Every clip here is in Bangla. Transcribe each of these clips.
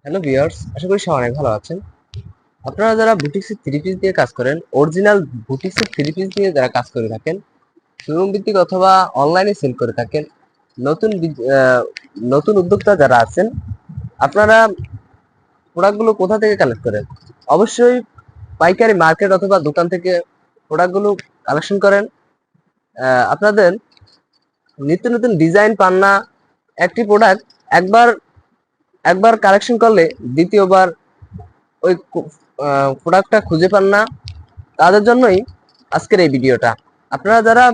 হ্যালো ভিউয়ার্স, আশা করি সবাই অনেক ভালো আছেন। আপনারা যারা বুটিক্সের থ্রি পিস দিয়ে কাজ করেন, অরিজিনাল বুটিক্সের থ্রি পিস দিয়ে যারা কাজ করে থাকেন, শোরুম ভিত্তিক অথবা অনলাইনে সেল করে থাকেন, নতুন উদ্যোক্তা যারা আছেন, আপনারা প্রোডাক্টগুলো কোথা থেকে কালেক্ট করেন? অবশ্যই পাইকারি মার্কেট অথবা দোকান থেকে প্রোডাক্টগুলো কালেকশন করেন। আপনাদের নিত্য নতুন ডিজাইন পান না। একটি প্রোডাক্ট একবার একবার কালেকশন করলে দ্বিতীয়বার ওই প্রোডাক্টটা খুঁজে পান না, তাদের জন্যই আজকের এই ভিডিওটা। আপনারা যারা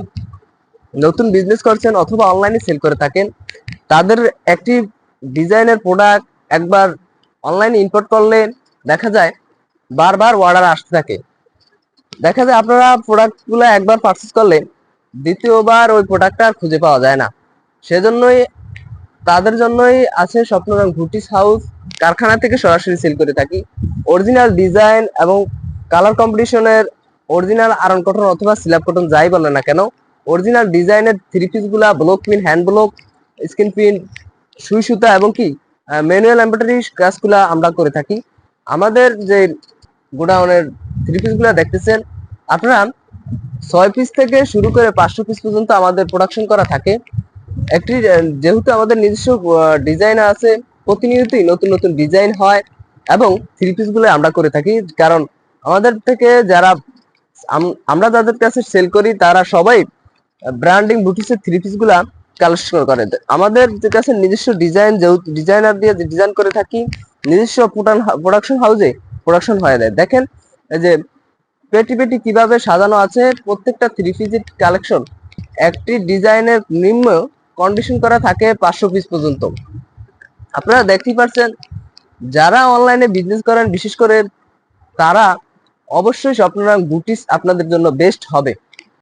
নতুন বিজনেস করছেন অথবা অনলাইনে সেল করে থাকেন, তাদের একটি ডিজাইনের প্রোডাক্ট একবার অনলাইনে ইম্পোর্ট করলে দেখা যায় বারবার অর্ডার আসতে থাকে। দেখা যায় আপনারা প্রোডাক্টগুলো একবার পারচেস করলে দ্বিতীয়বার ওই প্রোডাক্টটা আর খুঁজে পাওয়া যায় না। সেজন্যই তাদের জন্যই আছে স্বপ্নরং বুটিক হাউস। কারখানা থেকে সরাসরি সেল করে থাকি। অরিজিনাল ডিজাইন এবং কালার কম্বিনেশনের অরিজিনাল আয়রন কটন অথবা স্ল্যাব কটন যাই বলে না কেন, অরিজিনাল ডিজাইনের থ্রি পিস গুলা block print, hand block, screen print, সুই সুতা এবং কি ম্যানুয়াল এমব্রয়ডারি কাজগুলা আমরা করে থাকি। আমাদের যে গোডাউনের থ্রি পিস গুলা দেখতেছেন, আপনারা 6 পিস থেকে শুরু করে 500 পিস পর্যন্ত আমাদের প্রোডাকশন করা থাকে। একটি যেহেতু আমাদের নিজস্ব ডিজাইন আছে, প্রতিনিয়তই নতুন নতুন ডিজাইন হয় এবং থ্রি পিস গুলো আমরা করে থাকি। কারণ আমাদের থেকে যারা আমরা যাদের কাছে সেল করি, তারা সবাই ব্র্যান্ডিং বুটিক্সের থ্রি পিস গুলা কালেকশন করে। আমাদের কাছে নিজস্ব ডিজাইন, যেহেতু ডিজাইনার দিয়ে ডিজাইন করে থাকি, নিজস্ব প্রোডাকশন হাউসে প্রোডাকশন হয়ে যায়। দেখেন এই যে পেটি পেটি কিভাবে সাজানো আছে, প্রত্যেকটা থ্রি পিসের কালেকশন একটি ডিজাইনের নিম্ন কন্ডিশন করা থাকে 500 পিস পর্যন্ত। আপনারা দেখতেই পাচ্ছেন, যারা অনলাইনে বিজনেস করেন বিশেষ করে, তারা অবশ্যই স্বপ্নরং বুটিক্স আপনাদের জন্য বেস্ট হবে।